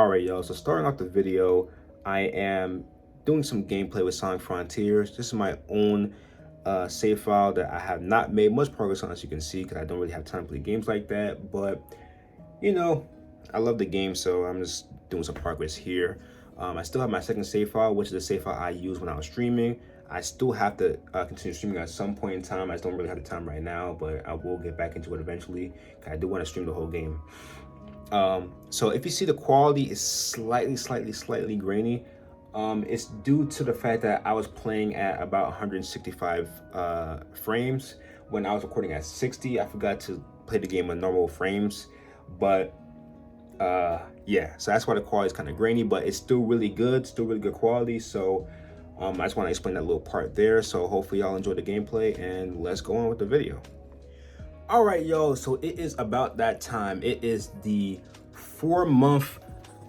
Alright, y'all, so starting off the video, I am doing some gameplay with Sonic Frontiers. This is my own save file that I have not made much progress on, as you can see, because I don't really have time to play games like that. But, you know, I love the game, so I'm just doing some progress here. I still have my second save file, which is the save file I used when I was streaming. I still have to continue streaming at some point in time. I just don't really have the time right now, but I will get back into it eventually, because I do want to stream the whole game. So if you see the quality is slightly grainy, it's due to the fact that I was playing at about 165 frames when I was recording at 60. I forgot to play the game on normal frames, but yeah, so that's why the quality is kind of grainy, but it's still really good quality. So I just want to explain that little part there. So hopefully y'all enjoy the gameplay, and let's go on with the video. All right, yo, so it is about that time. It is the 4-month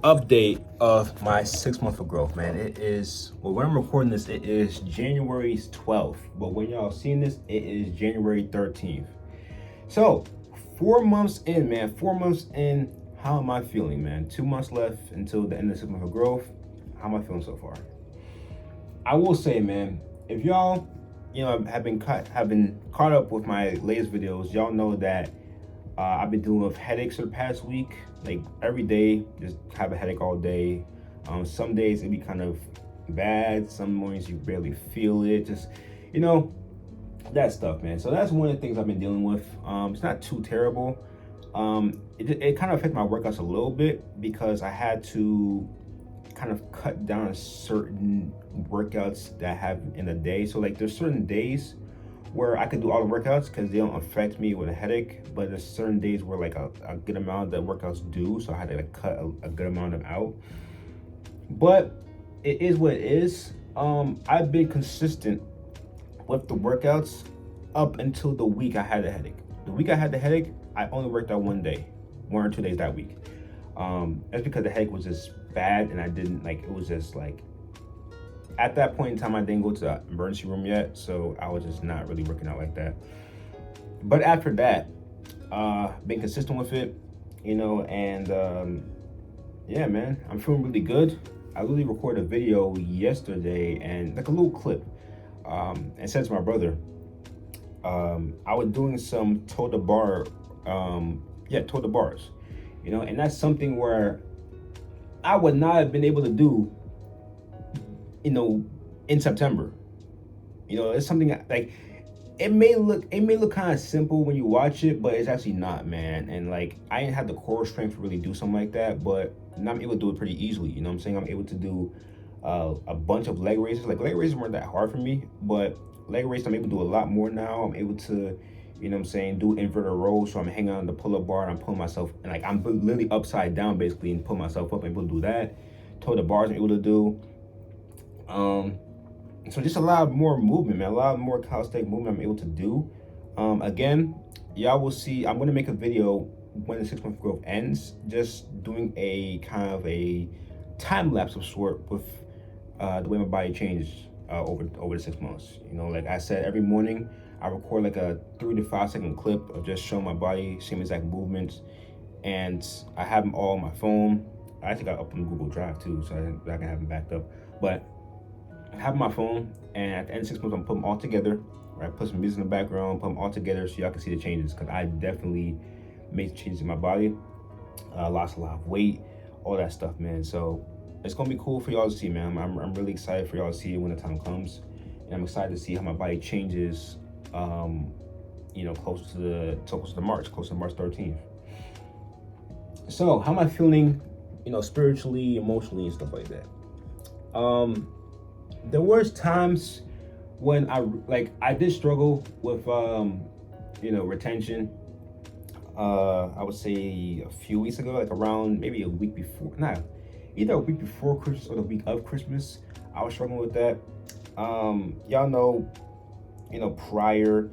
update of my 6 month of growth, man. It is, well, when I'm recording this, it is January 12th, but when y'all seeing this, it is January 13th. So 4 months in, man, 4 months in. How am I feeling, man? 2 months left until the end of the 6 month of growth. How am I feeling so far? I will say, man, if y'all have been caught up with my latest videos, y'all know that I've been dealing with headaches for the past week. Like every day, just have a headache all day. Some days it be kind of bad. Some mornings you barely feel it. Just, that stuff, man. So that's one of the things I've been dealing with. It's not too terrible. It kind of affected my workouts a little bit because I had to kind of cut down certain workouts that I have in a day. So like there's certain days where I could do all the workouts because they don't affect me with a headache, but there's certain days where like a good amount of the workouts do, so I had to like cut a good amount of them out. But it is what it is. I've been consistent with the workouts up until the week I had the headache. The week I had the headache, I only worked out 1 day, 1 or 2 days that week. That's because the headache was just bad, and I didn't it was just like, at that point in time, I didn't go to the emergency room yet, so I was just not really working out like that. But after that, been consistent with it, and yeah, man, I'm feeling really good. I literally recorded a video yesterday, and like a little clip, and said to my brother, I was doing some toe to bars, and that's something where I would not have been able to do, in September. It's something like, it may look kind of simple when you watch it, but it's actually not, man. And like, I didn't have the core strength to really do something like that, but now I'm able to do it pretty easily. You know what I'm saying? I'm able to do a bunch of leg raises. Like, leg raises weren't that hard for me, but leg raises I'm able to do a lot more now. I'm able to, do inverted rows. So I'm hanging on the pull-up bar and I'm pulling myself, and like I'm literally upside down basically and pull myself up. I'm able to do that. Toe to bars I'm able to do. So just a lot more movement, man. A lot more calisthenic movement I'm able to do. Again, y'all will see, I'm going to make a video when the 6 month growth ends, just doing a kind of a time lapse of sort with the way my body changes over the 6 months. Like I said, every morning I record like a 3 to 5 second clip of just showing my body, same exact movements, and I have them all on my phone. I actually got up on Google Drive too, so I can have them backed up. But I have my phone, and at the end of 6 months, I'm putting them all together. Right, put some music in the background, put them all together so y'all can see the changes. Because I definitely made changes in my body, lost a lot of weight, all that stuff, man. So it's gonna be cool for y'all to see, man. I'm really excited for y'all to see it when the time comes, and I'm excited to see how my body changes. Closer to March 13th. So how am I feeling? Spiritually, emotionally, and stuff like that. There was times when I did struggle with retention. I would say a few weeks ago, like around maybe a week before, either a week before Christmas or the week of Christmas, I was struggling with that. Y'all know, prior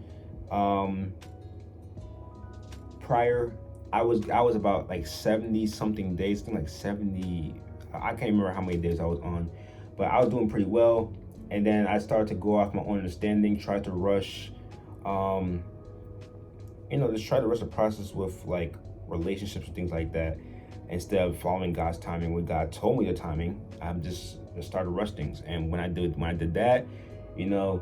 I was about like 70 something days, something like 70, I can't remember how many days I was on, but I was doing pretty well. And then I started to go off my own understanding, try to rush, just try to rush the process with like relationships and things like that. instead of following God's timing, when God told me the timing, I'm just started rush things. And when I did that, you know,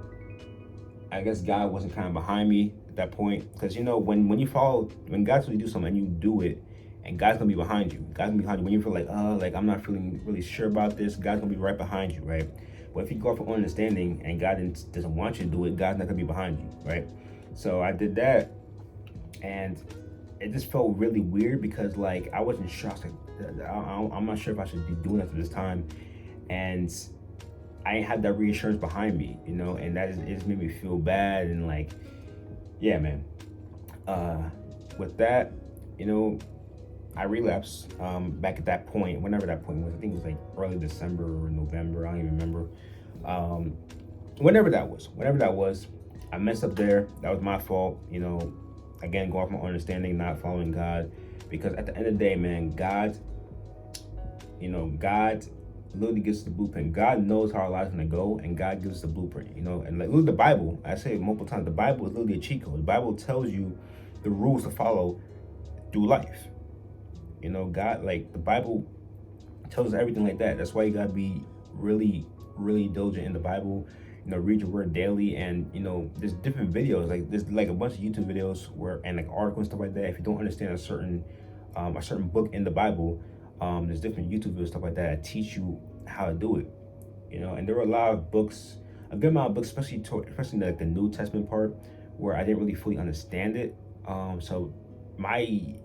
I guess God wasn't kind of behind me at that point, because you know when God tells you to do something and you do it, and God's gonna be behind you. God's gonna be behind you when you feel like I'm not feeling really sure about this. God's gonna be right behind you, right? But if you go off of understanding and God doesn't want you to do it, God's not gonna be behind you, right? So I did that, and it just felt really weird because like I wasn't sure. I was like, I'm not sure if I should be doing that at this time, and I ain't had that reassurance behind me, you know, and it just made me feel bad. And like, yeah, man. With that, you know, I relapsed back at that point, whenever that point was. I think it was like early December or November. I don't even remember. Whenever that was, I messed up there. That was my fault. You know, again, going off my understanding, not following God, because at the end of the day, man, God literally gives us the blueprint. God knows how our lives gonna go, and God gives us the blueprint. You know, and like look at the Bible. I say it multiple times. The Bible is literally a cheat code. The Bible tells you the rules to follow through life. You know, God, like the Bible tells us everything like that. That's why you gotta be really, really diligent in the Bible. You know, read your word daily, and you know, there's different videos. Like there's like a bunch of YouTube videos and like articles and stuff like that. If you don't understand a certain book in the Bible, there's different YouTube videos, stuff like that teach you how to do it. You know, and there were a lot of books, a good amount of books, especially like the New Testament part, where I didn't really fully understand it. So my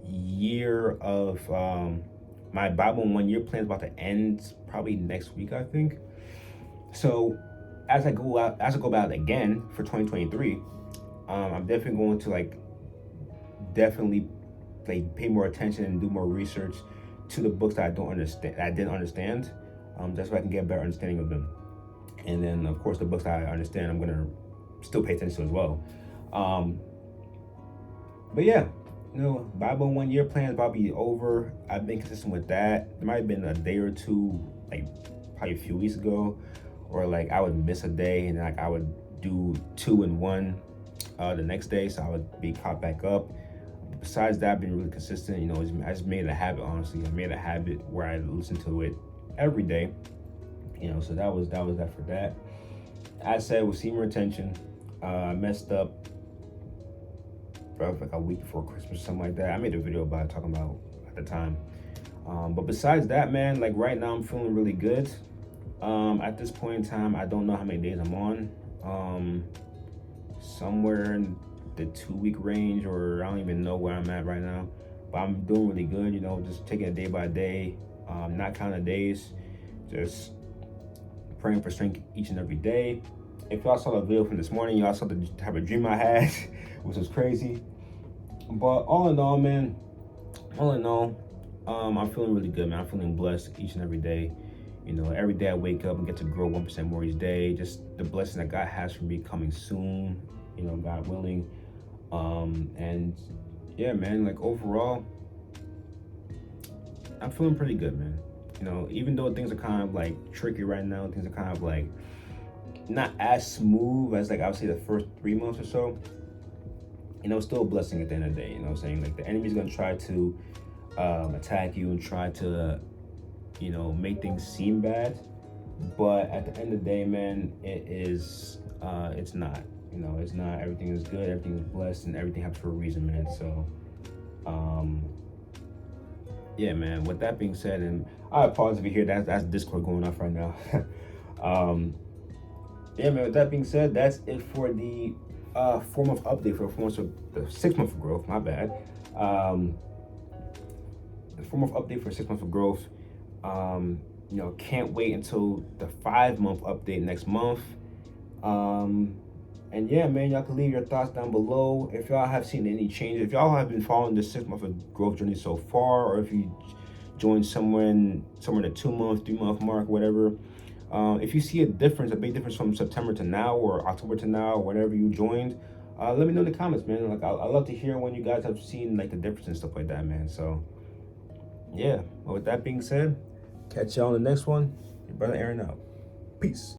year of my Bible in 1 year plan is about to end probably next week, I think. So as I go about it again for 2023, I'm definitely going to definitely pay more attention and do more research to the books that I didn't understand. That's why I can get a better understanding of them. And then of course the books that I understand, I'm gonna still pay attention to as well. But yeah, you know, Bible 1 year plan is about to be over. I've been consistent with that. There might have been a day or two, like probably a few weeks ago, or like I would miss a day and like I would do 2 and 1 the next day, so I would be caught back up. Besides that, I've been really consistent. You know, I just made it a habit. Honestly, I made a habit where I listen to it every day. You know, so that was that for that. I said with senior retention, I messed up like a week before Christmas or something like that. I made a video about it, talking about at the time. But besides that, man, like right now I'm feeling really good. At this point in time, I don't know how many days I'm on. Somewhere in the 2-week range, or I don't even know where I'm at right now. But I'm doing really good, you know, just taking it day by day, not counting days, just praying for strength each and every day. If y'all saw the video from this morning, y'all saw the type of dream I had, which was crazy. But all in all, man, I'm feeling really good, man. I'm feeling blessed each and every day. You know, every day I wake up and get to grow 1% more each day. Just the blessing that God has for me coming soon, you know, God willing. And yeah, man, like overall, I'm feeling pretty good, man. You know, even though things are kind of like tricky right now, things are kind of like not as smooth as like I would say the first 3 months or so. You know, still a blessing at the end of the day. You know what I'm saying? Like the enemy's gonna try to attack you and try to, you know, make things seem bad. But at the end of the day, man, it's not. You know, it's not. Everything is good, everything is blessed, and everything happens for a reason, man. So, yeah, man, with that being said, and I apologize if you hear that's Discord going off right now. Yeah, man, with that being said, that's it for the 4-month update for the 6-month of growth, my bad. The 4-month update for 6 months of growth. You know, can't wait until the 5-month update next month. And yeah, man, y'all can leave your thoughts down below. If y'all have seen any changes, if y'all have been following the 6-month of growth journey so far, or if you joined somewhere in the 2-month, 3-month mark, whatever. If you see a difference, a big difference from September to now or October to now, or whenever you joined, let me know in the comments, man. Like I love to hear when you guys have seen like the difference and stuff like that, man. So yeah, well, with that being said, catch y'all on the next one. Your brother Aaron out. Peace.